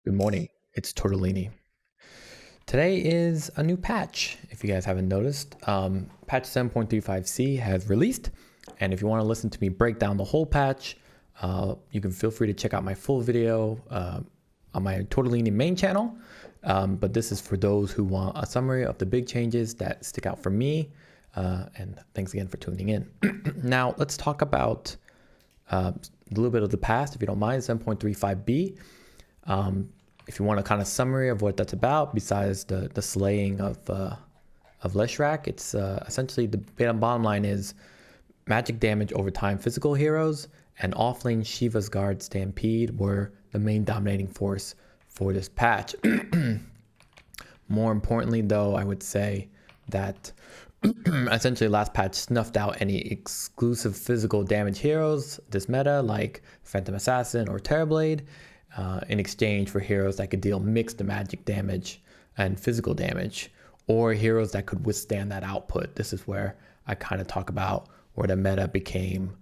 Good morning, it's Torte de Lini. Today is a new patch, if you guys haven't noticed. Patch 7.35c has released, and if you want to listen to me break down the whole patch, you can feel free to check out my full video on my Torte de Lini main channel. But this is for those who want a summary of the big changes that stick out for me. And thanks again for tuning in. Now, let's talk about a little bit of the past, if you don't mind, 7.35b. If you want a kind of summary of what that's about, besides the slaying of Leshrac, it's essentially the bottom line is magic damage over time physical heroes and offlane Shiva's Guard Stampede were the main dominating force for this patch. More importantly, though, I would say that essentially last patch snuffed out any exclusive physical damage heroes this meta like Phantom Assassin or Terrorblade, in exchange for heroes that could deal mixed magic damage and physical damage, or heroes that could withstand that output. This is where I kind of talk about where the meta became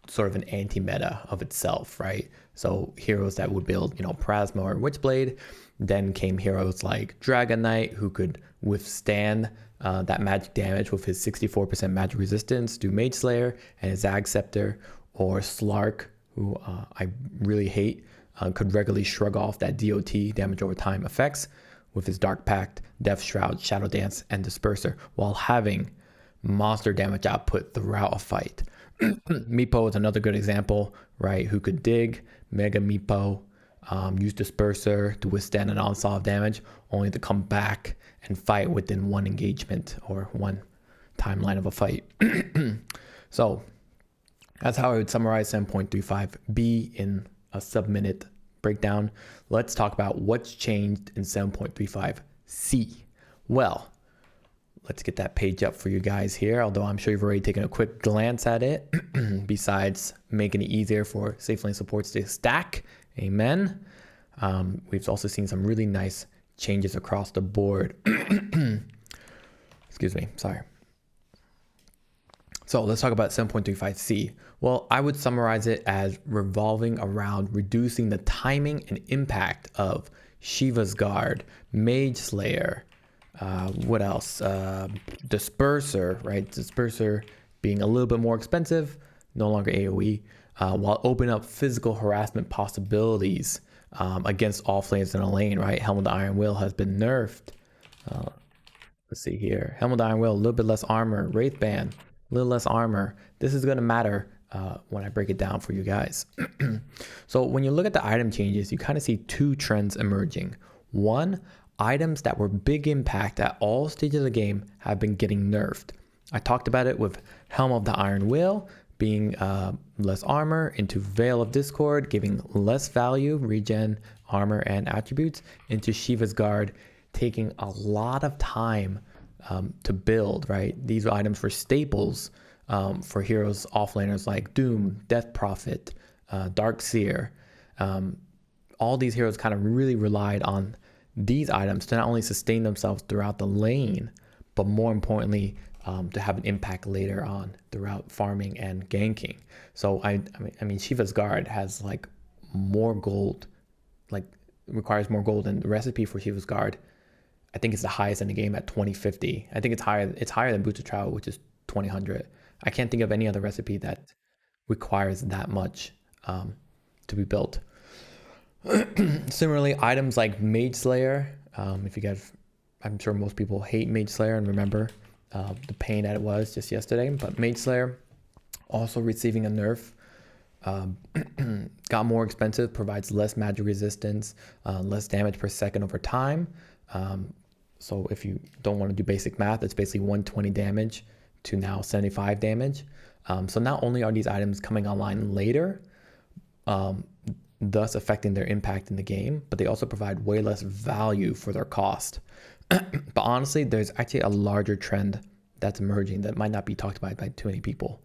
sort of an anti-meta of itself, right? So heroes that would build, Plasma or Witchblade. Then came heroes like Dragon Knight, who could withstand that magic damage with his 64% magic resistance, do Mage Slayer and his Zag Scepter, or Slark, who I really hate, could regularly shrug off that DOT, damage over time effects, with his Dark Pact, Death Shroud, Shadow Dance, and Disperser, while having monster damage output throughout a fight. Meepo is another good example, right? Who could dig, Mega Meepo, use Disperser to withstand an onslaught of damage, only to come back and fight within one engagement or one timeline of a fight. So that's how I would summarize 7.35b in a sub-minute breakdown. Let's talk about what's changed in 7.35c. Well, let's get that page up for you guys here, although I'm sure you've already taken a quick glance at it. Besides making it easier for safe lane supports to stack, amen. We've also seen some really nice changes across the board. Excuse me, sorry. So let's talk about 7.35c. Well, I would summarize it as revolving around reducing the timing and impact of Shiva's Guard, Mage Slayer, what else? Disperser, right? Disperser being a little bit more expensive, no longer AoE, while opening up physical harassment possibilities against offlanes in a lane, right? Helm of the Iron Will has been nerfed. Let's see here. Helm of the Iron Will, a little bit less armor. Wraithband, a little less armor. This is going to matter when I break it down for you guys. So when you look at the item changes, you kind of see two trends emerging. One, items that were big impact at all stages of the game have been getting nerfed. I talked about it with Helm of the Iron Will being less armor, into Veil of Discord giving less value, regen, armor, and attributes, into Shiva's Guard taking a lot of time to build, right? These items were staples for heroes offlaners like Doom, Death Prophet, Dark Seer. All these heroes kind of really relied on these items to not only sustain themselves throughout the lane, but more importantly, to have an impact later on throughout farming and ganking. So I mean, Shiva's Guard has like more gold, like requires more gold, and the recipe for Shiva's Guard, I think it's the highest in the game at 2050. I think it's higher than Boots of Travel, which is 2000. I can't think of any other recipe that requires that much to be built. Similarly, items like Mage Slayer, if you guys, I'm sure most people hate Mage Slayer and remember the pain that it was just yesterday, but Mage Slayer also receiving a nerf, got more expensive, provides less magic resistance, less damage per second over time. So if you don't want to do basic math, it's basically 120 damage to now 75 damage. So not only are these items coming online later, thus affecting their impact in the game, but they also provide way less value for their cost. But honestly, there's actually a larger trend that's emerging that might not be talked about by too many people,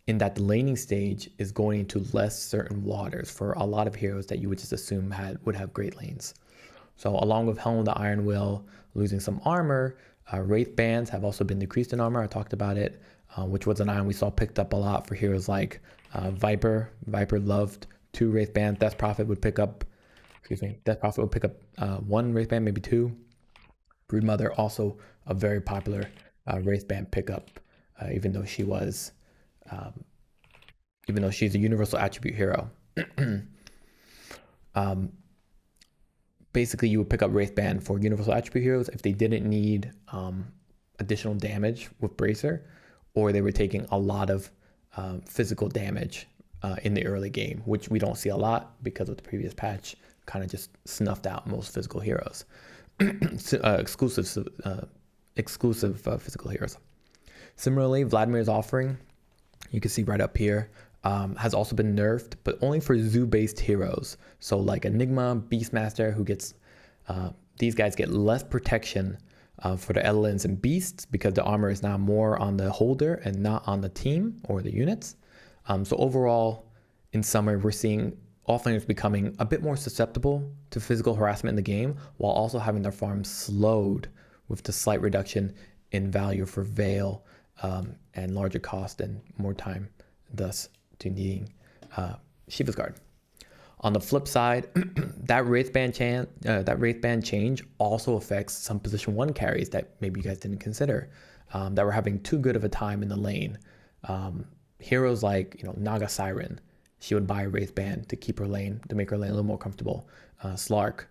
in that the laning stage is going into less certain waters for a lot of heroes that you would just assume would have great lanes. So along with Helm of the Iron Will losing some armor, Wraith bands have also been decreased in armor. I talked about it, which was an item we saw picked up a lot for heroes like Viper. Viper loved 2 Wraith bands. Death Prophet would pick up Death Prophet will pick up 1 Wraithband, maybe 2. Broodmother, also a very popular Wraithband pickup, even though she's a universal attribute hero. Basically, you would pick up Wraithband for universal attribute heroes if they didn't need additional damage with Bracer, or they were taking a lot of physical damage in the early game, which we don't see a lot because of the previous patch kind of just snuffed out most physical heroes. Exclusive physical heroes. Similarly, Vladimir's offering, you can see right up here, has also been nerfed, but only for zoo-based heroes. So like Enigma, Beastmaster, who gets, these guys get less protection for the Edelins and Beasts because the armor is now more on the holder and not on the team or the units. So overall, in summary, we're seeing offlaners becoming a bit more susceptible to physical harassment in the game, while also having their farms slowed with the slight reduction in value for Veil and larger cost and more time, thus to needing Shiva's Guard. On the flip side, that Wraithband change also affects some position 1 carries that maybe you guys didn't consider, that were having too good of a time in the lane. Heroes like Naga Siren, she would buy a Wraithband to keep her lane, to make her lane a little more comfortable. Slark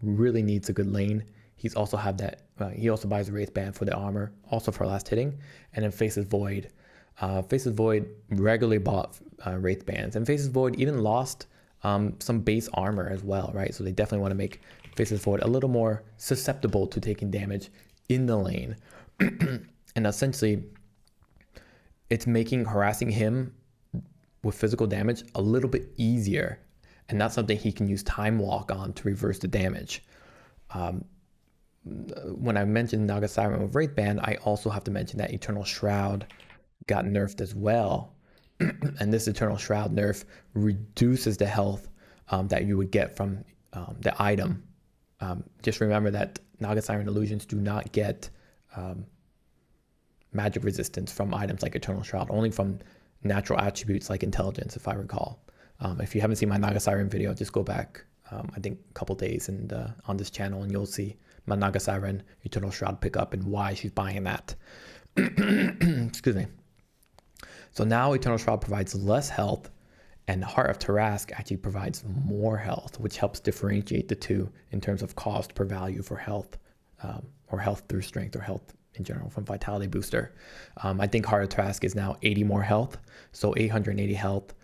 really needs a good lane. He also buys a Wraithband for the armor, also for last hitting. And then Faces Void. Faces Void regularly bought Wraithbands, and Faces Void even lost some base armor as well, right? So they definitely want to make Faces Void a little more susceptible to taking damage in the lane. And essentially, it's making harassing him with physical damage a little bit easier, and that's something he can use Time Walk on to reverse the damage. When I mentioned Naga Siren with Wraithband, I also have to mention that Eternal Shroud got nerfed as well. And this Eternal Shroud nerf reduces the health that you would get from the item. Just remember that Naga Siren illusions do not get magic resistance from items like Eternal Shroud, only from natural attributes like intelligence, if I recall. If you haven't seen my Naga Siren video, just go back, I think a couple days and on this channel, and you'll see my Naga Siren Eternal Shroud pickup and why she's buying that. Excuse me. So now Eternal Shroud provides less health, and Heart of Tarask actually provides more health, which helps differentiate the two in terms of cost per value for health, or health through strength, or health in general from Vitality Booster. I think Heart of Tarask is now 80 more health, so 880 health,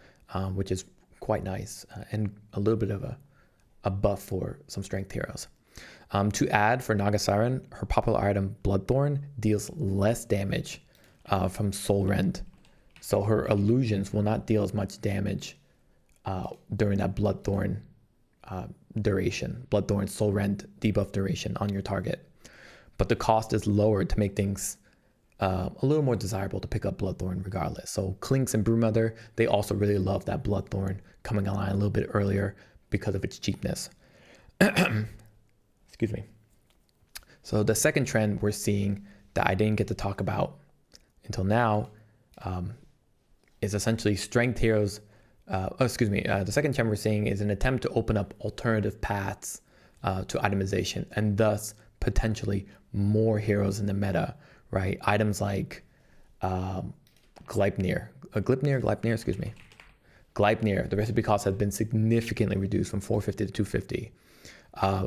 which is quite nice, and a little bit of a buff for some strength heroes. To add for Naga Siren, her popular item Bloodthorn deals less damage from Soul Rend. So her illusions will not deal as much damage during that Bloodthorn duration, Bloodthorn Soul Rend debuff duration on your target. But the cost is lowered to make things a little more desirable to pick up Bloodthorn regardless. So Clinks and Broodmother, they also really love that Bloodthorn coming online a little bit earlier because of its cheapness. Excuse me. So the second trend we're seeing that I didn't get to talk about until now is essentially strength heroes. The second trend we're seeing is an attempt to open up alternative paths to itemization, and thus potentially more heroes in the meta, right? Items like Gleipnir, the recipe cost has been significantly reduced from 450 to 250.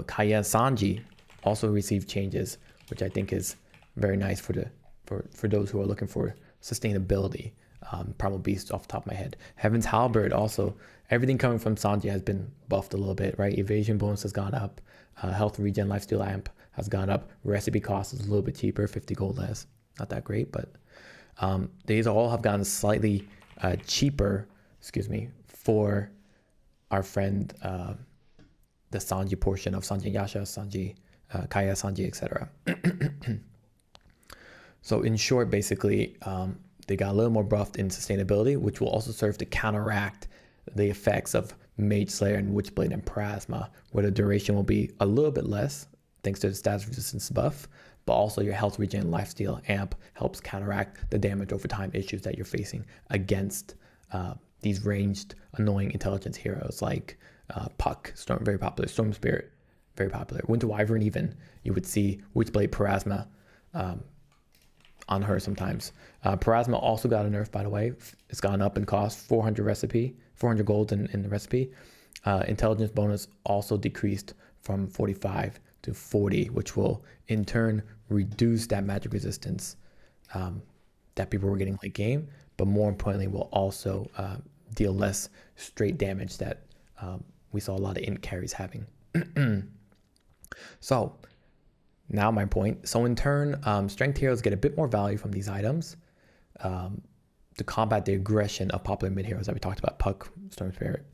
Kaya Sanji also received changes, which I think is very nice for those who are looking for sustainability. Primal Beast off the top of my head. Heaven's Halberd also, everything coming from Sanji has been buffed a little bit, right? Evasion bonus has gone up. Health regen lifesteal amp has gone up. Recipe cost is a little bit cheaper, 50 gold less. Not that great, but these all have gotten slightly cheaper, for our friend, the Sanji portion of Sanji Yasha, Sanji, Kaya Sanji, etc. So in short, basically, they got a little more buffed in sustainability, which will also serve to counteract the effects of Mage Slayer and Witchblade and Prasma, where the duration will be a little bit less thanks to the status resistance buff, but also your health regen lifesteal amp helps counteract the damage over time issues that you're facing against these ranged annoying intelligence heroes like Puck, Storm, very popular. Storm Spirit, very popular. Winter Wyvern, even you would see Witchblade Parasma on her sometimes. Parasma also got a nerf, by the way. It's gone up in cost, 400 recipe, 400 gold in the recipe. Intelligence bonus also decreased from 45 to 40, which will in turn reduce that magic resistance that people were getting late game, but more importantly will also deal less straight damage that we saw a lot of int carries having. So now my point. So in turn, strength heroes get a bit more value from these items to combat the aggression of popular mid heroes that we talked about. Puck, Storm Spirit,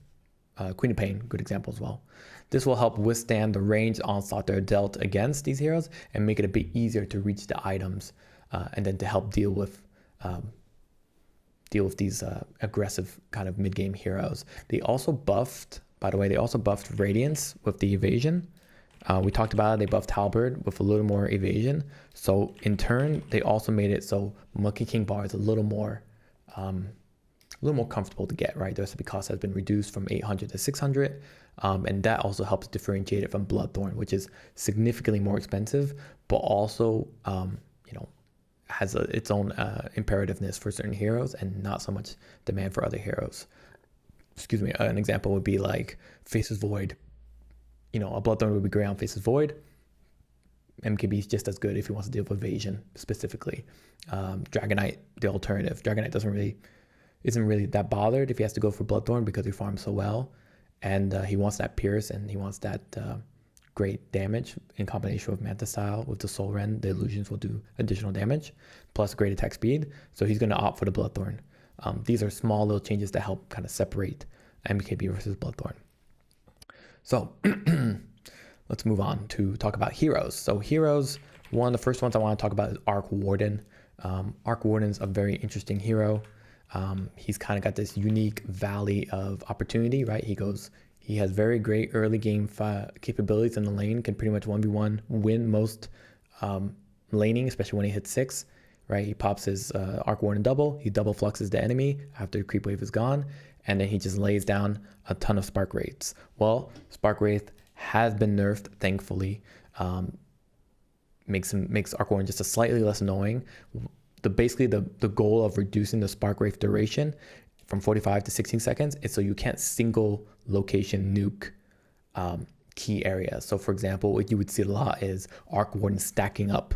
Queen of Pain, good example as well. This will help withstand the range onslaught that are dealt against these heroes and make it a bit easier to reach the items and then to help deal with these aggressive kind of mid-game heroes. They also buffed, by the way, Radiance with the evasion. We talked about it, they buffed Halberd with a little more evasion. So in turn, they also made it so Monkey King Bar is a little more comfortable to get, right? The recipe cost has been reduced from 800 to 600. And that also helps differentiate it from Bloodthorn, which is significantly more expensive, but also, has its own imperativeness for certain heroes and not so much demand for other heroes. Excuse me, an example would be like Faceless Void. A Bloodthorn would be great on Faceless Void. MKB is just as good if he wants to deal with evasion specifically. Dragonite, the alternative. Dragonite isn't really that bothered if he has to go for Bloodthorn because he farms so well. And he wants that Pierce and he wants that great damage in combination with Manta Style. With the Soul Rend, the illusions will do additional damage plus great attack speed. So he's going to opt for the Bloodthorn. These are small little changes that help kind of separate MKB versus Bloodthorn. So let's move on to talk about heroes. So heroes, one of the first ones I want to talk about is Arc Warden. Arc Warden's a very interesting hero. He's kind of got this unique valley of opportunity, right? He has very great early game capabilities in the lane, can pretty much 1v1 win most laning, especially when he hits 6, right? He pops his Arc Warden double, he double fluxes the enemy after the creep wave is gone, and then he just lays down a ton of Spark Wraiths. Well, Spark Wraith has been nerfed, thankfully. Makes Arc Warden just a slightly less annoying. Basically the goal of reducing the Spark Wraith duration from 45 to 16 seconds is so you can't single location nuke key areas. So for example, what you would see a lot is Arc Warden stacking up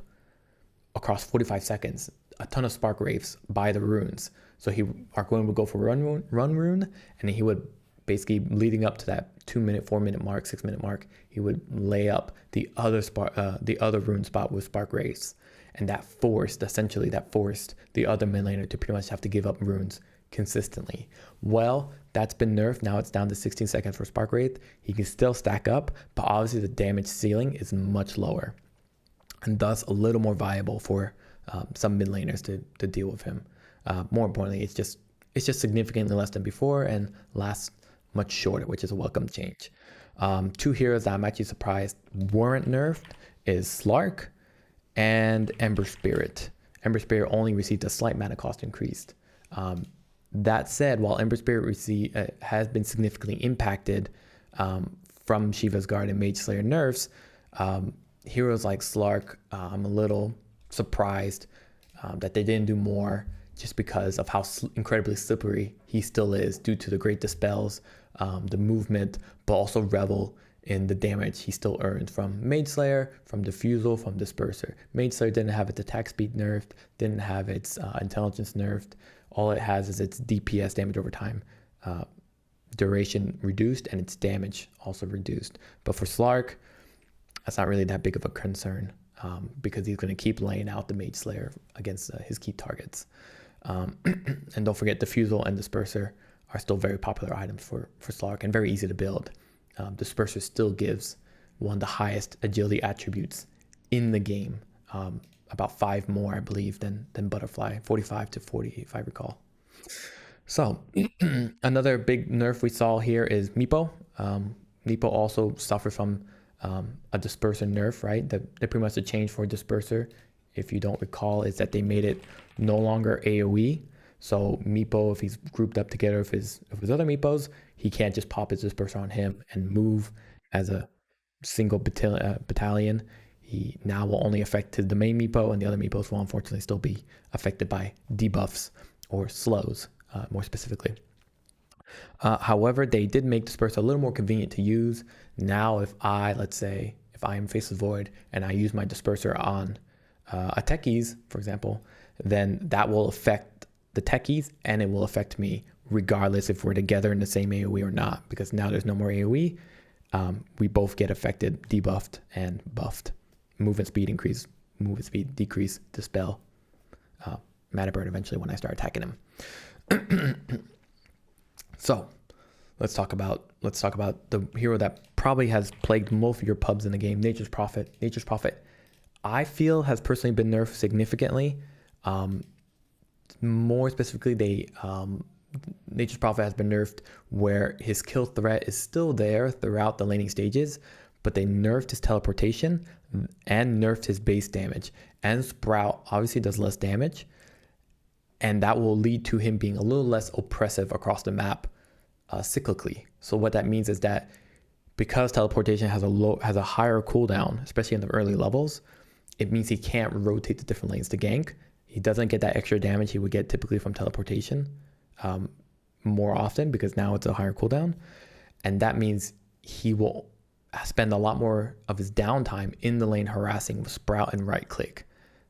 across 45 seconds, a ton of Spark Wraiths by the runes. So Arc Warden would go for run rune, and he would basically leading up to that 2 minute, 4 minute mark, 6 minute mark, he would lay up the other rune spot with Spark Wraiths. And that forced the other mid laner to pretty much have to give up runes consistently. Well, that's been nerfed. Now it's down to 16 seconds for Spark Wraith. He can still stack up, but obviously the damage ceiling is much lower, and thus a little more viable for some mid laners to deal with him. More importantly, it's just significantly less than before and lasts much shorter, which is a welcome change. Two heroes that I'm actually surprised weren't nerfed is Slark and Ember Spirit. Ember Spirit only received a slight mana cost increased. That said, while Ember Spirit has been significantly impacted from Shiva's Guard and Mage Slayer nerfs, heroes like Slark, I'm a little surprised that they didn't do more, just because of how incredibly slippery he still is due to the great dispels, the movement, but also revel in the damage he still earns from Mage Slayer, from Diffusal, from Disperser. Mage Slayer didn't have its attack speed nerfed, didn't have its intelligence nerfed. All it has is its DPS, damage over time, duration reduced, and its damage also reduced. But for Slark, that's not really that big of a concern because he's going to keep laying out the Mage Slayer against his key targets. And don't forget, Diffusal and Disperser are still very popular items for Slark and very easy to build. Disperser still gives one of the highest agility attributes in the game, about 5 more, I believe, than Butterfly, 45 to 40, if I recall. So another big nerf we saw here is Meepo. Meepo also suffered from a Disperser nerf, right? They pretty much the change for Disperser, if you don't recall, is that they made it no longer AoE. So Meepo, if he's grouped up together with his other Meepos, he can't just pop his disperser on him and move as a single battalion. He now will only affect the main Meepo, and the other Meepos will unfortunately still be affected by debuffs or slows, more specifically. However, they did make disperse a little more convenient to use. Now, let's say, if I am Faceless Void and I use my disperser on a techies, for example, then that will affect the techies and it will affect me regardless if we're together in the same AoE or not, because now there's no more AoE. We both get affected, debuffed, and buffed. Movement speed increase, movement speed decrease, dispel, mana burn eventually when I start attacking him. So let's talk about the hero that probably has plagued most of your pubs in the game, Nature's Prophet. Nature's Prophet, I feel, has personally been nerfed significantly. More specifically, Nature's Prophet has been nerfed where his kill threat is still there throughout the laning stages, but they nerfed his teleportation and nerfed his base damage. And Sprout obviously does less damage, and that will lead to him being a little less oppressive across the map cyclically. So what that means is that because teleportation has a higher cooldown, especially in the early levels, it means he can't rotate to different lanes to gank. He doesn't get that extra damage he would get typically from teleportation more often, because now it's a higher cooldown. And that means he will spend a lot more of his downtime in the lane harassing with Sprout and right click.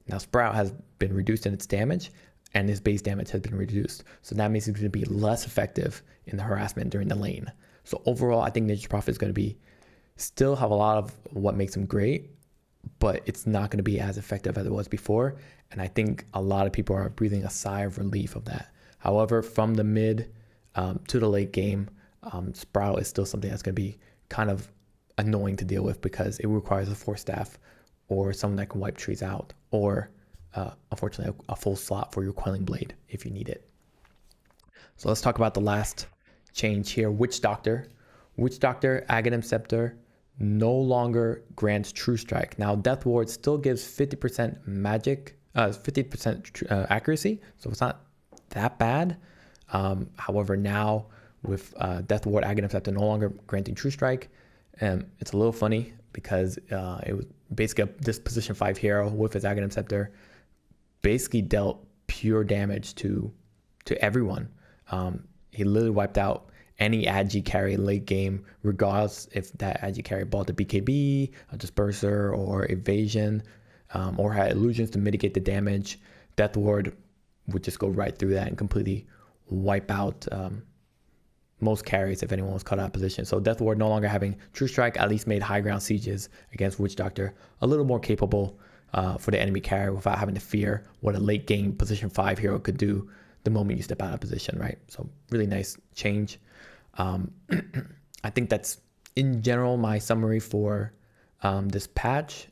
Now Sprout has been reduced in its damage and his base damage has been reduced. So that means he's going to be less effective in the harassment during the lane. So overall, I think Nature's Prophet is going to still have a lot of what makes him great, but it's not going to be as effective as it was before. And I think a lot of people are breathing a sigh of relief of that. However, from the mid to the late game, Sprout is still something that's going to be kind of annoying to deal with, because it requires a force staff or someone that can wipe trees out, or unfortunately a full slot for your Quelling Blade if you need it. So let's talk about the last change here. Witch Doctor, Aghanim Scepter no longer grants True Strike. Now Death Ward still gives 50% magic, 50% accuracy, so it's not that bad. However, now with Death Ward, Aghanim Scepter no longer granting True Strike, it's a little funny because it was basically this position 5 hero with his Aghanim Scepter basically dealt pure damage to everyone. He literally wiped out any Agi carry late game, regardless if that Agi carry bought the BKB, a Disperser, or Evasion, or had illusions to mitigate the damage. Death Ward would just go right through that and completely wipe out most carries if anyone was caught out of position. So Death Ward no longer having True Strike at least made high ground sieges against Witch Doctor a little more capable for the enemy carry without having to fear what a late game position 5 hero could do the moment you step out of position, right? So really nice change. I think that's in general my summary for this patch.